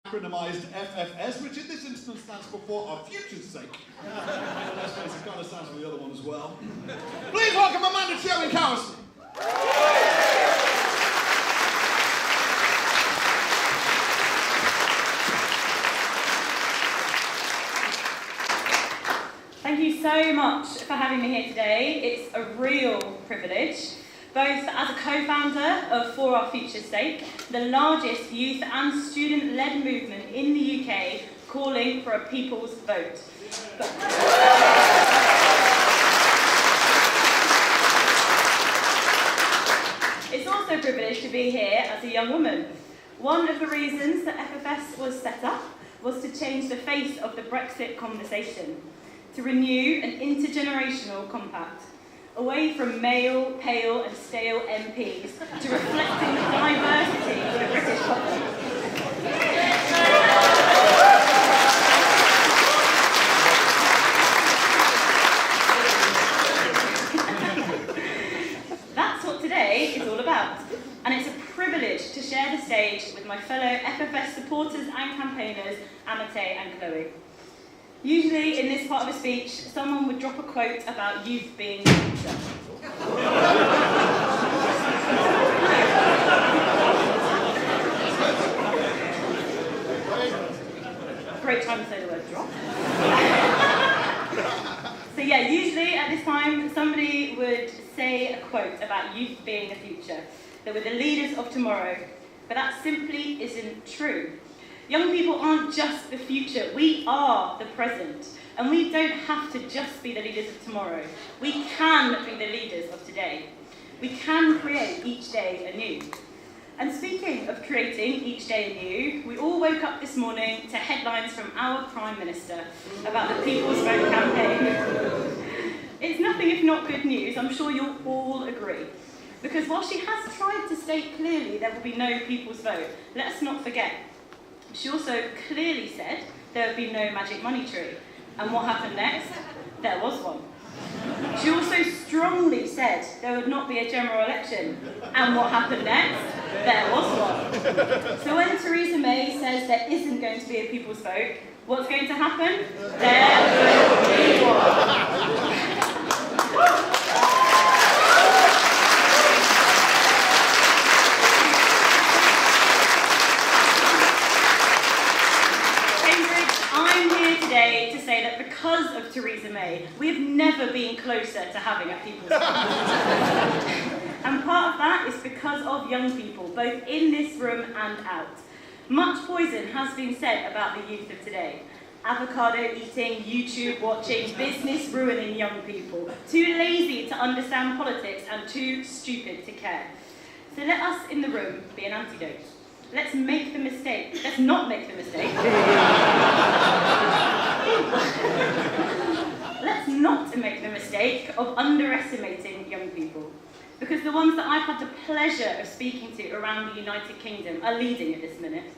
acronymized FFS, which in this instance stands for our future's sake. Let's face it, kind of stands for the other one as well. Please welcome Amanda, Chetwynd, Cowieson. Thank you so much for having me here today. It's a real privilege, both as a co-founder of For Our Future's Sake, the largest youth and student-led movement in the UK calling for a people's vote. It's also a privilege to be here as a young woman. One of the reasons that FFS was set up was to change the face of the Brexit conversation, to renew an intergenerational compact, away from male, pale and stale MPs to reflecting the diversity of the British public. That's what today is all about, and it's a privilege to share the stage with my fellow FFS supporters and campaigners, Amatey and Chloe. Usually, in this part of a speech, someone would drop a quote about youth being the future. Great time to say the word drop. So yeah, usually at this time, somebody would say a quote about youth being the future. They were the leaders of tomorrow, but that simply isn't true. Young people aren't just the future, we are the present. And we don't have to just be the leaders of tomorrow. We can be the leaders of today. We can create each day anew. And speaking of creating each day anew, we all woke up this morning to headlines from our Prime Minister about the People's Vote campaign. It's nothing if not good news, I'm sure you'll all agree. Because while she has tried to state clearly there will be no People's Vote, let's not forget, she also clearly said there would be no magic money tree. And what happened next? There was one. She also strongly said there would not be a general election. And what happened next? There was one. So when Theresa May says there isn't going to be a people's vote, what's going to happen? There will be one. To say that because of Theresa May, we have never been closer to having a people's vote. And part of that is because of young people, both in this room and out. Much poison has been said about the youth of today. Avocado eating, YouTube watching, business ruining young people. Too lazy to understand politics and too stupid to care. So let us in the room be an antidote. Let's make the mistake. Let's not make the mistake. Let's not make the mistake of underestimating young people. Because the ones that I've had the pleasure of speaking to around the United Kingdom are leading at this minute.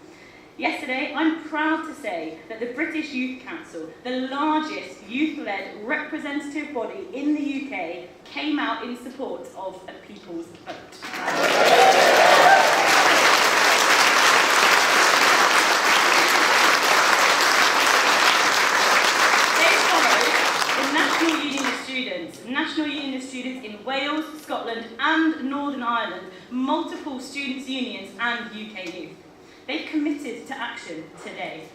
Yesterday, I'm proud to say that the British Youth Council, the largest youth-led representative body in the UK, came out in support of a people's vote. National Union of Students in Wales, Scotland and Northern Ireland, multiple students' unions and UK youth. They've committed to action today.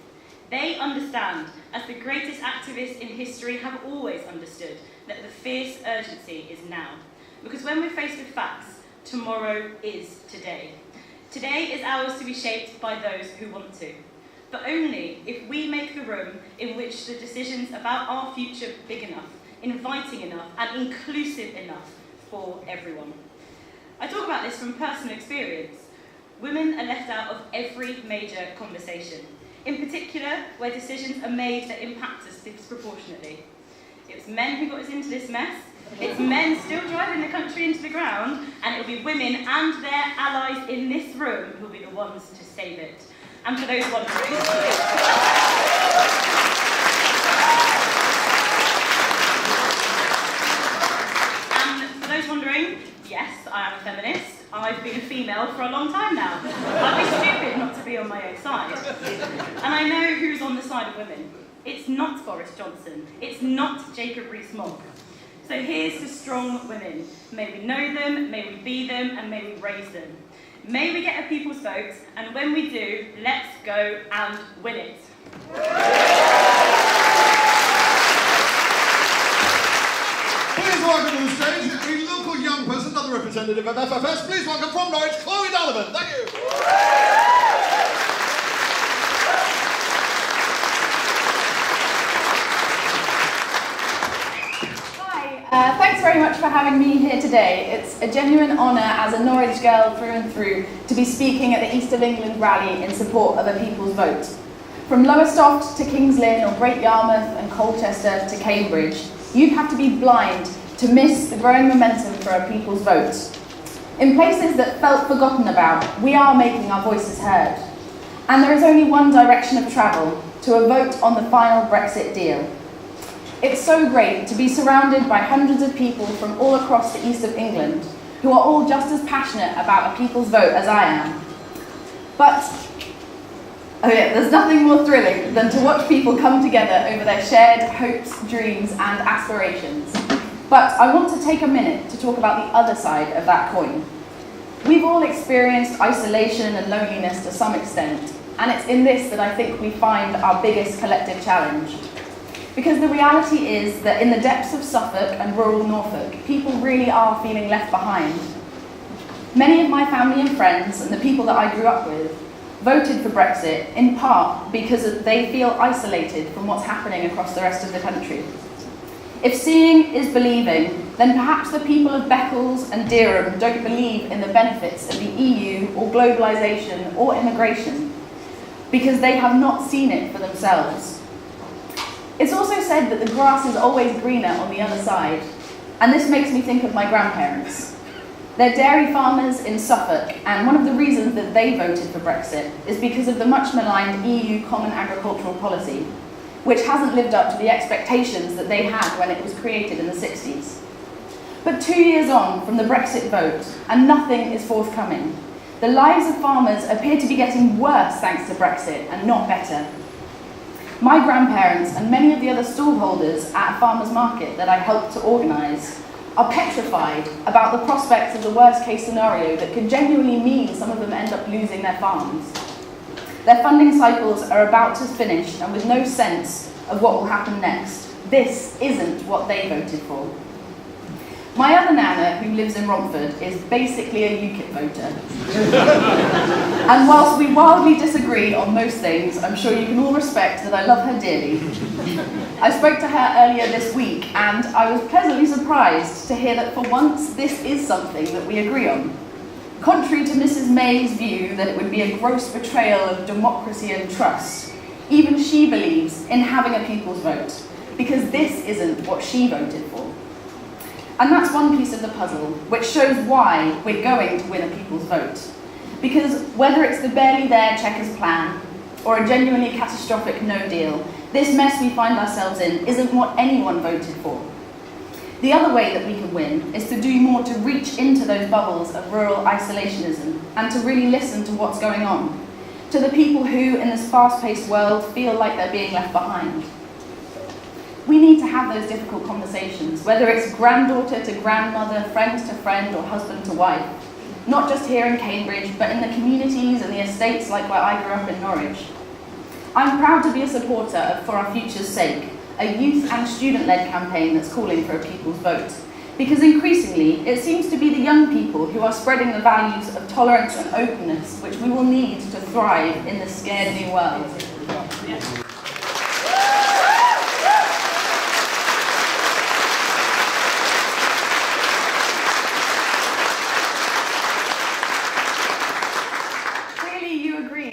They understand, as the greatest activists in history have always understood, that the fierce urgency is now. Because when we're faced with facts, tomorrow is today. Today is ours to be shaped by those who want to. But only if we make the room in which the decisions about our future big enough, inviting enough and inclusive enough for everyone. I talk about this from personal experience. Women are left out of every major conversation, in particular where decisions are made that impact us disproportionately. It was men who got us into this mess, it's men still driving the country into the ground, and it'll be women and their allies in this room who'll be the ones to save it. And for those wondering, yes, I am a feminist. I've been a female for a long time now. I'd be stupid not to be on my own side. side of women. It's not Boris Johnson. It's not Jacob Rees-Mogg. So here's to strong women. May we know them, may we be them, and may we raise them. May we get a people's vote, and when we do, let's go and win it. Please welcome to the stage a local young person, another representative of FFS. Please welcome from Norwich, Donovan. Thank you. Thanks very much for having me here today. It's a genuine honour as a Norwich girl through and through to be speaking at the East of England rally in support of a people's vote. From Lowestoft to Kings Lynn or Great Yarmouth and Colchester to Cambridge, you'd have to be blind to miss the growing momentum for a people's vote. In places that felt forgotten about, we are making our voices heard. And there is only one direction of travel, to a vote on the final Brexit deal. It's so great to be surrounded by hundreds of people from all across the east of England who are all just as passionate about a people's vote as I am. But, there's nothing more thrilling than to watch people come together over their shared hopes, dreams and aspirations. But I want to take a minute to talk about the other side of that coin. We've all experienced isolation and loneliness to some extent, and it's in this that I think we find our biggest collective challenge. Because the reality is that in the depths of Suffolk and rural Norfolk, people really are feeling left behind. Many of my family and friends, and the people that I grew up with, voted for Brexit in part because they feel isolated from what's happening across the rest of the country. If seeing is believing, then perhaps the people of Beccles and Dereham don't believe in the benefits of the EU or globalisation or immigration, because they have not seen it for themselves. It's also said that the grass is always greener on the other side, and this makes me think of my grandparents. They're dairy farmers in Suffolk, and one of the reasons that they voted for Brexit is because of the much maligned EU Common Agricultural Policy, which hasn't lived up to the expectations that they had when it was created in the 60s. But 2 years on from the Brexit vote, and nothing is forthcoming. The lives of farmers appear to be getting worse thanks to Brexit, and not better. My grandparents and many of the other stallholders at a farmer's market that I helped to organise are petrified about the prospects of the worst case scenario that could genuinely mean some of them end up losing their farms. Their funding cycles are about to finish, and with no sense of what will happen next. This isn't what they voted for. My other nana, who lives in Romford, is basically a UKIP voter. And whilst we wildly disagree on most things, I'm sure you can all respect that I love her dearly. I spoke to her earlier this week, and I was pleasantly surprised to hear that for once this is something that we agree on. Contrary to Mrs May's view that it would be a gross betrayal of democracy and trust, even she believes in having a people's vote, because this isn't what she voted for. And that's one piece of the puzzle, which shows why we're going to win a people's vote. Because whether it's the barely there Chequers plan, or a genuinely catastrophic no deal, this mess we find ourselves in isn't what anyone voted for. The other way that we can win is to do more to reach into those bubbles of rural isolationism, and to really listen to what's going on, to the people who, in this fast-paced world, feel like they're being left behind. We need to have those difficult conversations, whether it's granddaughter to grandmother, friend to friend, or husband to wife. Not just here in Cambridge, but in the communities and the estates like where I grew up in Norwich. I'm proud to be a supporter of For Our Future's Sake, a youth and student-led campaign that's calling for a people's vote. Because increasingly, it seems to be the young people who are spreading the values of tolerance and openness, which we will need to thrive in this scared new world. Yeah.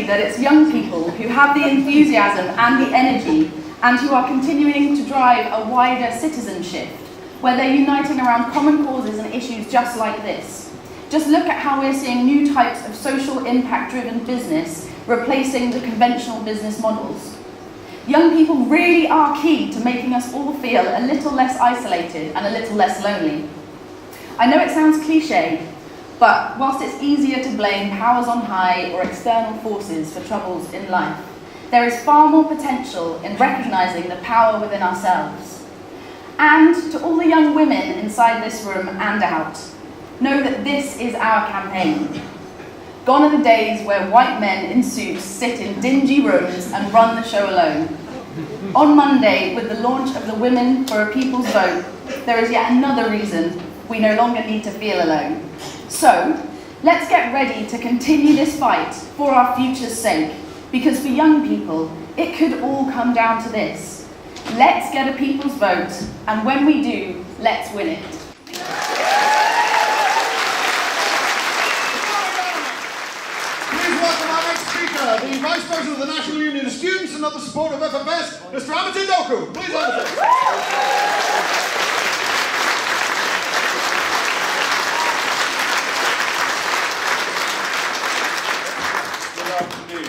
That it's young people who have the enthusiasm and the energy, and who are continuing to drive a wider citizen shift, where they're uniting around common causes and issues just like this. Just look at how we're seeing new types of social impact-driven business replacing the conventional business models. Young people really are key to making us all feel a little less isolated and a little less lonely. I know it sounds cliche, but whilst it's easier to blame powers on high or external forces for troubles in life, there is far more potential in recognising the power within ourselves. And to all the young women inside this room and out, know that this is our campaign. Gone are the days where white men in suits sit in dingy rooms and run the show alone. On Monday, with the launch of the Women for a People's Vote, there is yet another reason we no longer need to feel alone. So, let's get ready to continue this fight for our future's sake, because for young people, it could all come down to this. Let's get a people's vote, and when we do, let's win it. Welcome our next speaker, the Vice President of the National Union of Students and other support of FFS, Mr. Amatey Doku. Please, Amatey. Good afternoon.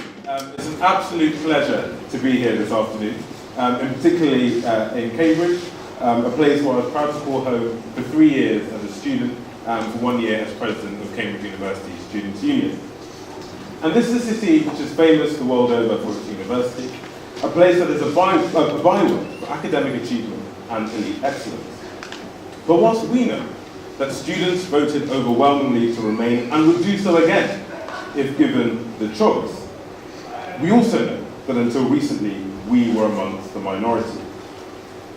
It's an absolute pleasure to be here this afternoon, and particularly in Cambridge, a place where I was proud to call home for 3 years as a student, for 1 year as President of Cambridge University Students' Union. And this is a city which is famous the world over for its university, a place that is a byword for academic achievement and elite excellence. But whilst we know that students voted overwhelmingly to remain and would do so again if given the choice, we also know that until recently we were amongst the minority.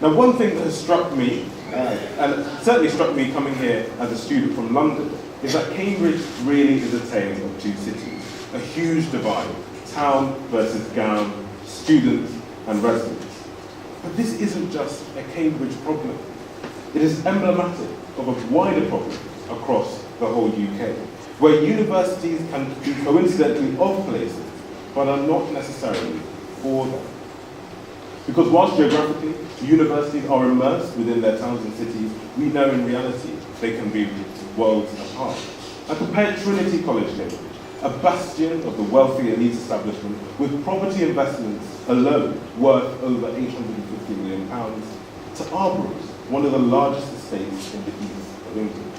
Now, one thing that has struck me, and certainly struck me coming here as a student from London, is that Cambridge really is a tale of two cities. A huge divide, town versus gown, students and residents. But this isn't just a Cambridge problem. It is emblematic of a wider problem across the whole UK, where universities can be coincidentally of places, but are not necessarily for them. Because whilst geographically, universities are immersed within their towns and cities, we know in reality they can be worlds apart. I compared Trinity College, Cambridge, a bastion of the wealthy elite establishment with property investments alone worth over £850 million, to Arborough's, one of the largest estates in the east of England.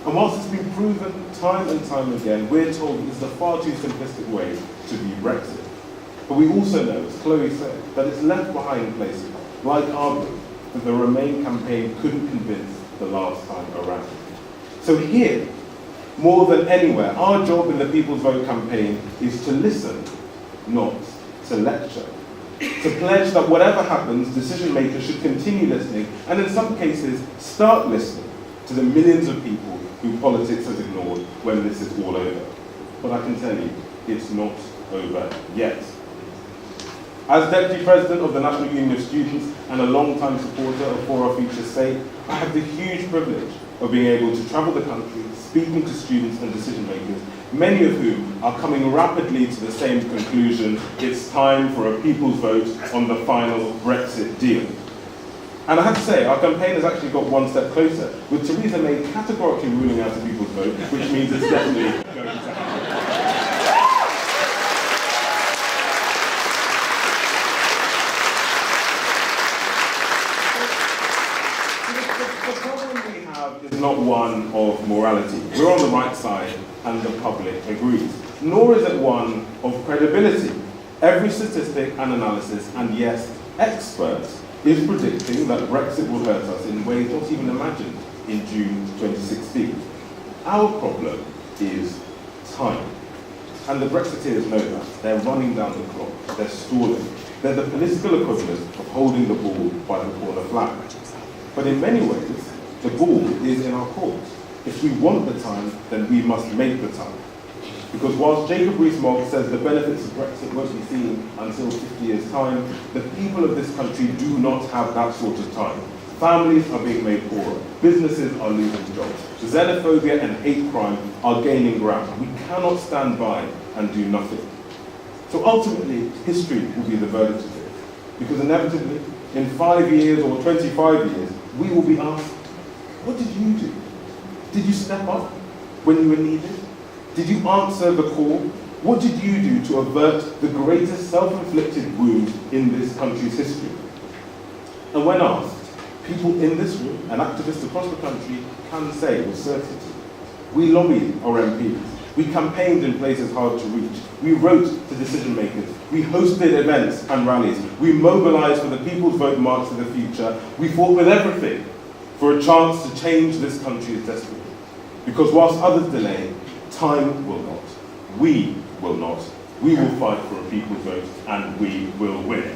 And whilst it's been proven time and time again, we're told it's the far too simplistic way to view Brexit. But we also know, as Chloe said, that it's left behind places like Arborough that the Remain campaign couldn't convince the last time around. So here, more than anywhere, our job in the People's Vote campaign is to listen, not to lecture. To pledge that whatever happens, decision makers should continue listening, and in some cases, start listening to the millions of people who politics has ignored when this is all over. But I can tell you, it's not over yet. As Deputy President of the National Union of Students and a long-time supporter of For Our Future's Sake, I have the huge privilege of being able to travel the country, speaking to students and decision makers, many of whom are coming rapidly to the same conclusion: it's time for a people's vote on the final Brexit deal. And I have to say, our campaign has actually got one step closer, with Theresa May categorically ruling out a people's vote, which means it's definitely going to happen. The problem we have is not one of morality. We're on the right side, and the public agrees. Nor is it one of credibility. Every statistic and analysis, and yes, experts, is predicting that Brexit will hurt us in ways not even imagined in June 2016. Our problem is time. And the Brexiteers know that. They're running down the clock. They're stalling. They're the political equivalent of holding the ball by the corner flag. But in many ways, the ball is in our court. If we want the time, then we must make the time. Because whilst Jacob Rees-Mogg says the benefits of Brexit won't be seen until 50 years' time, the people of this country do not have that sort of time. Families are being made poorer. Businesses are losing jobs. Xenophobia and hate crime are gaining ground. We cannot stand by and do nothing. So ultimately, history will be the verdict of it. Because inevitably, in 5 years or 25 years, we will be asked, what did you do? Did you step up when you were needed? Did you answer the call? What did you do to avert the greatest self-inflicted wound in this country's history? And when asked, people in this room and activists across the country can say with certainty, we lobbied our MPs, We campaigned in places hard to reach. We wrote to decision makers. We hosted events and rallies. We mobilized for the People's Vote March for the Future. We fought with everything for a chance to change this country's destiny. Because whilst others delay, time will not. We will not. We will fight for a people's vote and we will win.